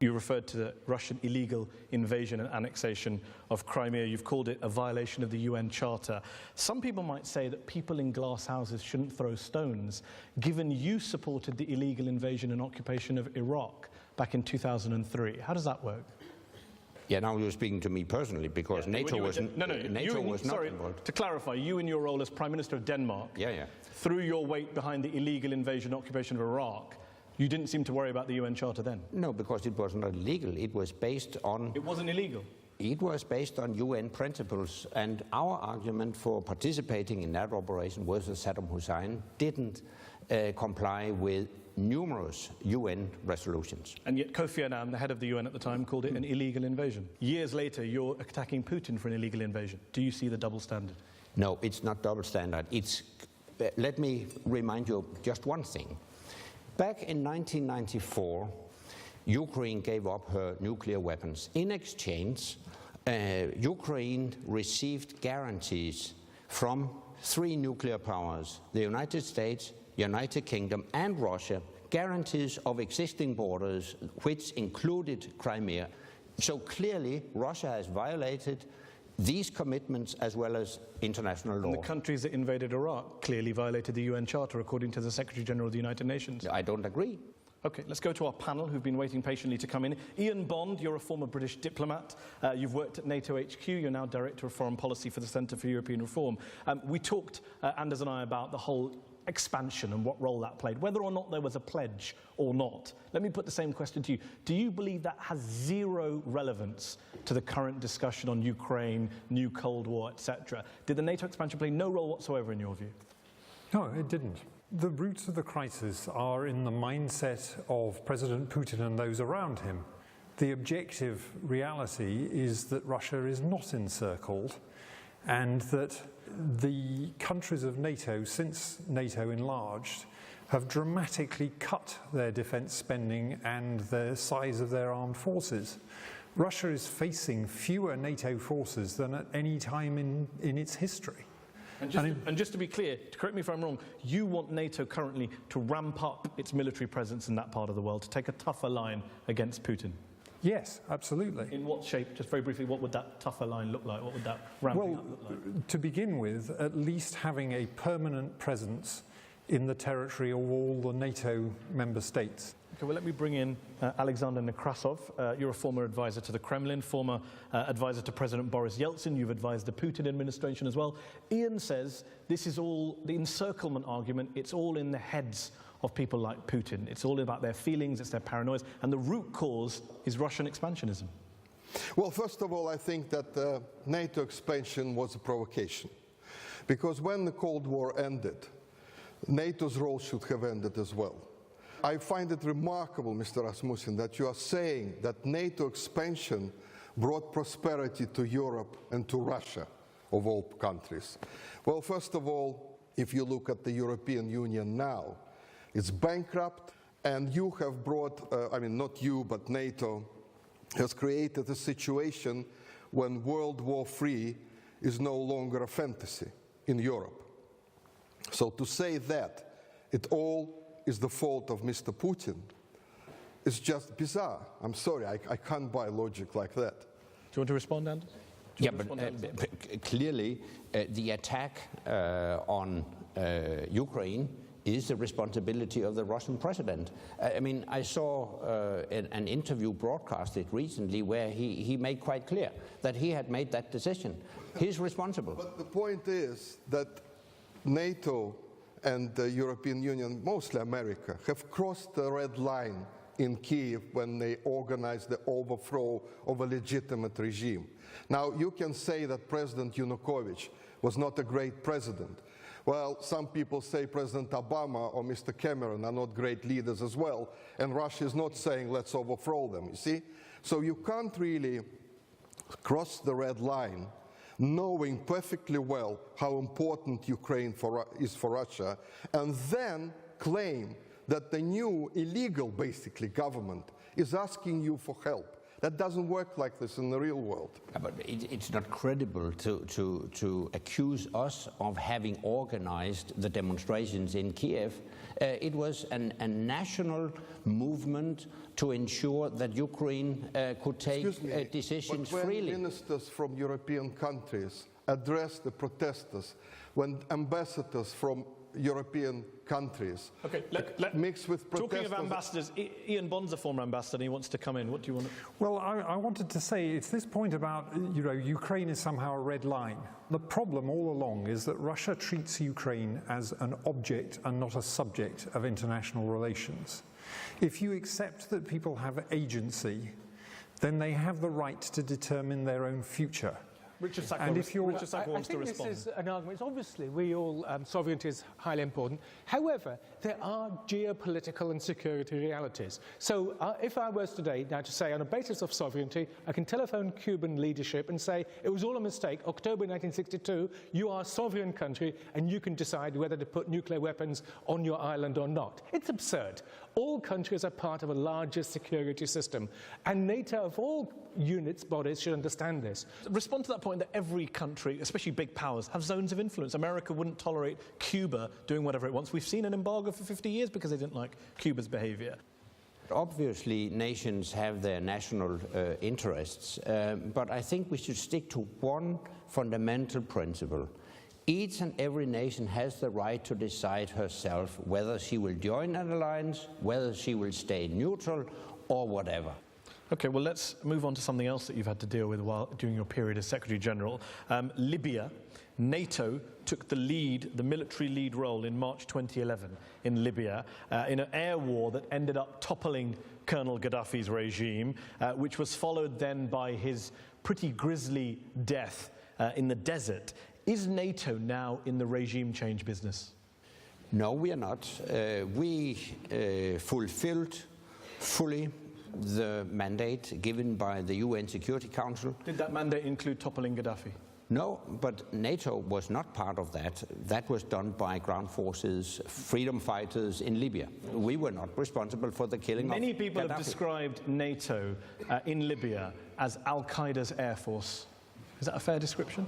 You referred to the Russian illegal invasion and annexation of Crimea. You've called it a violation of the UN Charter. Some people might say that people in glass houses shouldn't throw stones, given you supported the illegal invasion and occupation of Iraq back in 2003. How does that work? Yeah, now you're speaking to me personally, because NATO was not involved. To clarify, you in your role as Prime Minister of Denmark, threw your weight behind the illegal invasion and occupation of Iraq. You didn't seem to worry about the UN Charter then? No, because it was not illegal. It was based on... It wasn't illegal? It was based on UN principles, and our argument for participating in that operation was that Saddam Hussein didn't comply with numerous UN resolutions. And yet Kofi Annan, the head of the UN at the time, called it an illegal invasion. Years later, you're attacking Putin for an illegal invasion. Do you see the double standard? No, it's not double standard. It's, let me remind you of just one thing. Back in 1994, Ukraine gave up her nuclear weapons. In exchange, Ukraine received guarantees from 3 nuclear powers, the United States, United Kingdom and Russia, guarantees of existing borders, which included Crimea. So clearly, Russia has violated these commitments as well as international law. And the countries that invaded Iraq clearly violated the UN Charter, according to the Secretary General of the United Nations. I don't agree. Okay, let's go to our panel who've been waiting patiently to come in. Ian Bond, you're a former British diplomat. You've worked at NATO HQ. You're now Director of Foreign Policy for the Centre for European Reform. We talked, Anders and I, about the whole expansion and what role that played, whether or not there was a pledge or not. Let me put the same question to you. Do you believe that has zero relevance to the current discussion on Ukraine, new Cold War, etc.? Did the NATO expansion play no role whatsoever in your view? No, it didn't. The roots of the crisis are in the mindset of President Putin and those around him. The objective reality is that Russia is not encircled, and that the countries of NATO, since NATO enlarged, have dramatically cut their defence spending and the size of their armed forces. Russia is facing fewer NATO forces than at any time in its history. And just to be clear, correct me if I'm wrong, you want NATO currently to ramp up its military presence in that part of the world, to take a tougher line against Putin? Yes, absolutely. In what shape, just very briefly, what would that tougher line look like? What would that ramping up look like? To begin with, at least having a permanent presence in the territory of all the NATO member states. Okay, well, let me bring in Alexander Nekrasov. You're a former advisor to the Kremlin, former advisor to President Boris Yeltsin. You've advised the Putin administration as well. Ian says this is all, the encirclement argument, it's all in the heads of people like Putin. It's all about their feelings, it's their paranoia, and the root cause is Russian expansionism. Well, first of all, I think that the NATO expansion was a provocation. Because when the Cold War ended, NATO's role should have ended as well. I find it remarkable, Mr. Rasmussen, that you are saying that NATO expansion brought prosperity to Europe and to Russia, of all countries. Well, first of all, if you look at the European Union now, it's bankrupt, and you have brought, I mean, not you, but NATO, has created a situation when World War III is no longer a fantasy in Europe. So to say that it all is the fault of Mr. Putin is just bizarre. I'm sorry, I can't buy logic like that. Do you want to respond, Anders? Yeah, but clearly the attack on Ukraine is the responsibility of the Russian president. I mean, I saw an interview broadcasted recently where he made quite clear that he had made that decision. He's responsible. But the point is that NATO and the European Union, mostly America, have crossed the red line in Kiev when they organized the overthrow of a legitimate regime. Now, you can say that President Yanukovych was not a great president. Well, some people say President Obama or Mr. Cameron are not great leaders as well, and Russia is not saying let's overthrow them, you see? So you can't really cross the red line knowing perfectly well how important Ukraine is for Russia, and then claim that the new illegal, basically, government is asking you for help. That doesn't work like this in the real world. But it's not credible to accuse us of having organized the demonstrations in Kiev. It was a national movement to ensure that Ukraine could take decisions but when freely. Ministers from European countries address the protesters, when ambassadors from European countries mix with protesters. Talking of ambassadors, Ian Bond's a former ambassador and he wants to come in. What do you want to... Well, I wanted to say it's this point about, Ukraine is somehow a red line. The problem all along is that Russia treats Ukraine as an object and not a subject of international relations. If you accept that people have agency, then they have the right to determine their own future. Richard Sackler, And if you're, Richard Sackler wants to respond. This is an argument. It's obviously, sovereignty is highly important. However, there are geopolitical and security realities. So if I was today now to say, on a basis of sovereignty, I can telephone Cuban leadership and say, it was all a mistake, October 1962, you are a sovereign country and you can decide whether to put nuclear weapons on your island or not. It's absurd. All countries are part of a larger security system. And NATO, of all units, bodies, should understand this. Respond to that point that every country, especially big powers, have zones of influence. America wouldn't tolerate Cuba doing whatever it wants. We've seen an embargo for 50 years because they didn't like Cuba's behavior. Obviously, nations have their national interests, but I think we should stick to one fundamental principle. Each and every nation has the right to decide herself whether she will join an alliance, whether she will stay neutral, or whatever. Okay, well, let's move on to something else that you've had to deal with during your period as Secretary General. Libya. NATO took the military lead role in March 2011 in Libya, in an air war that ended up toppling Colonel Gaddafi's regime, which was followed then by his pretty grisly death in the desert. Is NATO now in the regime change business? No, we are not. We fulfilled fully the mandate given by the UN Security Council. Did that mandate include toppling Gaddafi? No, but NATO was not part of that. That was done by ground forces, freedom fighters in Libya. We were not responsible for the killing of Gaddafi. Many people have described NATO in Libya as Al-Qaeda's air force. Is that a fair description?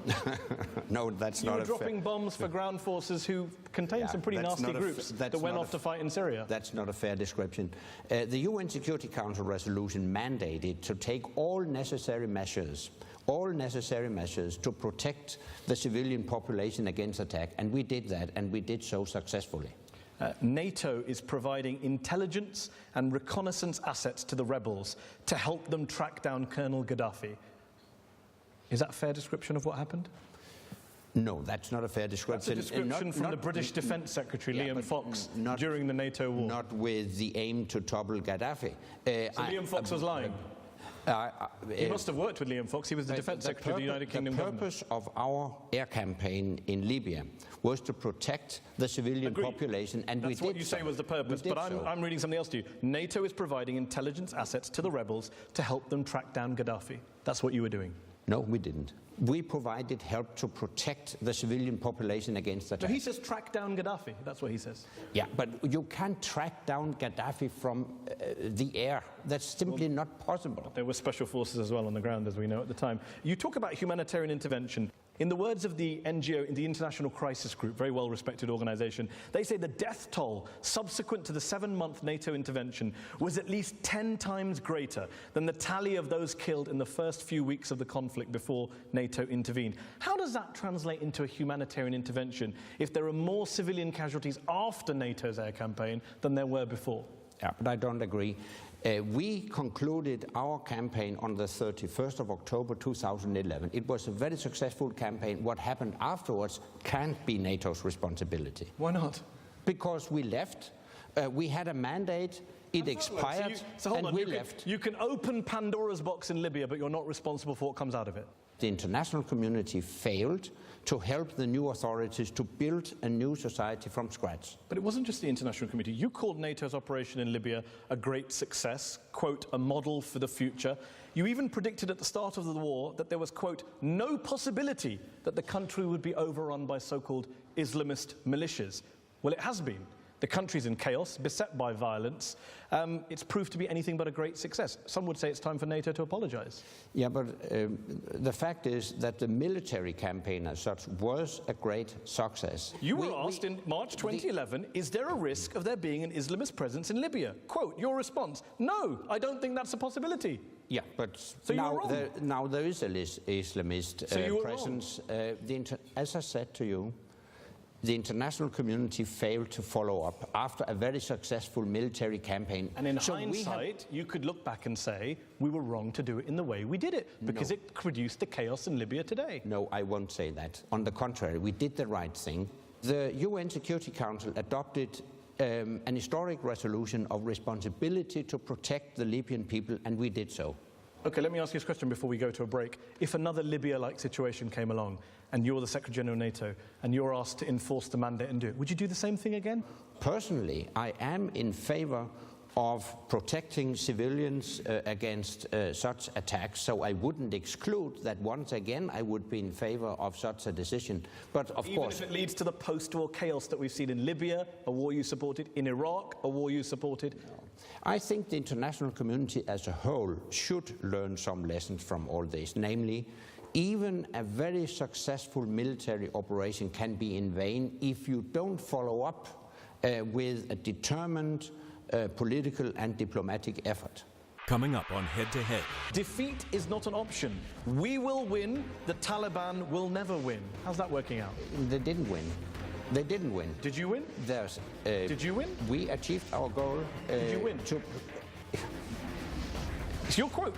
No, that's not a fair... You were dropping bombs for ground forces who contained some pretty nasty groups that went off to fight in Syria. That's not a fair description. The UN Security Council resolution mandated to take all necessary measures to protect the civilian population against attack, and we did that, and we did so successfully. NATO is providing intelligence and reconnaissance assets to the rebels to help them track down Colonel Gaddafi. Is that a fair description of what happened? No, that's not a fair description. That's a description from the British Defence Secretary, Liam Fox, during the NATO war. Not with the aim to topple Gaddafi. So Liam Fox was lying? He must have worked with Liam Fox. He was the Defence Secretary of the United Kingdom government. The purpose of our air campaign in Libya was to protect the civilian population, and we did so. That's what you say was the purpose, but I'm reading something else to you. NATO is providing intelligence assets to the rebels to help them track down Gaddafi. That's what you were doing. No, we didn't. We provided help to protect the civilian population against attack. So he says track down Gaddafi. That's what he says. Yeah, but you can't track down Gaddafi from the air. That's simply not possible. There were special forces as well on the ground, as we know at the time. You talk about humanitarian intervention. In the words of the NGO, the International Crisis Group, very well-respected organisation, they say the death toll subsequent to the 7-month NATO intervention was at least 10 times greater than the tally of those killed in the first few weeks of the conflict before NATO intervened. How does that translate into a humanitarian intervention if there are more civilian casualties after NATO's air campaign than there were before? Yeah, but I don't agree. We concluded our campaign on the 31st of October 2011. It was a very successful campaign. What happened afterwards can't be NATO's responsibility. Why not? Because we left. We had a mandate. It expired, and we left. You can open Pandora's box in Libya, but you're not responsible for what comes out of it. The international community failed to help the new authorities to build a new society from scratch. But it wasn't just the international community. You called NATO's operation in Libya a great success, quote, a model for the future. You even predicted at the start of the war that there was, quote, no possibility that the country would be overrun by so-called Islamist militias. Well, it has been. The country's in chaos, beset by violence. It's proved to be anything but a great success. Some would say it's time for NATO to apologise. Yeah, but the fact is that the military campaign as such was a great success. You were asked in March 2011, is there a risk of there being an Islamist presence in Libya? Quote, your response, no, I don't think that's a possibility. Yeah, but So now there is an Islamist presence. As I said to you, the international community failed to follow up after a very successful military campaign. And in hindsight, you could look back and say, we were wrong to do it in the way we did it, because it produced the chaos in Libya today. No, I won't say that. On the contrary, we did the right thing. The UN Security Council adopted an historic resolution of responsibility to protect the Libyan people, and we did so. Okay, let me ask you this question before we go to a break. If another Libya-like situation came along, and you're the Secretary General of NATO, and you're asked to enforce the mandate and do it, would you do the same thing again? Personally, I am in favor of protecting civilians against such attacks, so I wouldn't exclude that once again I would be in favor of such a decision. But of course, even if it leads to the post-war chaos that we've seen in Libya, a war you supported, in Iraq, a war you supported. I think the international community as a whole should learn some lessons from all this, namely, even a very successful military operation can be in vain if you don't follow up with a determined political and diplomatic effort. Coming up on Head to Head. Defeat is not an option. We will win, the Taliban will never win. How's that working out? They didn't win. They didn't win. Did you win? Did you win? We achieved our goal. Did you win? It's your quote.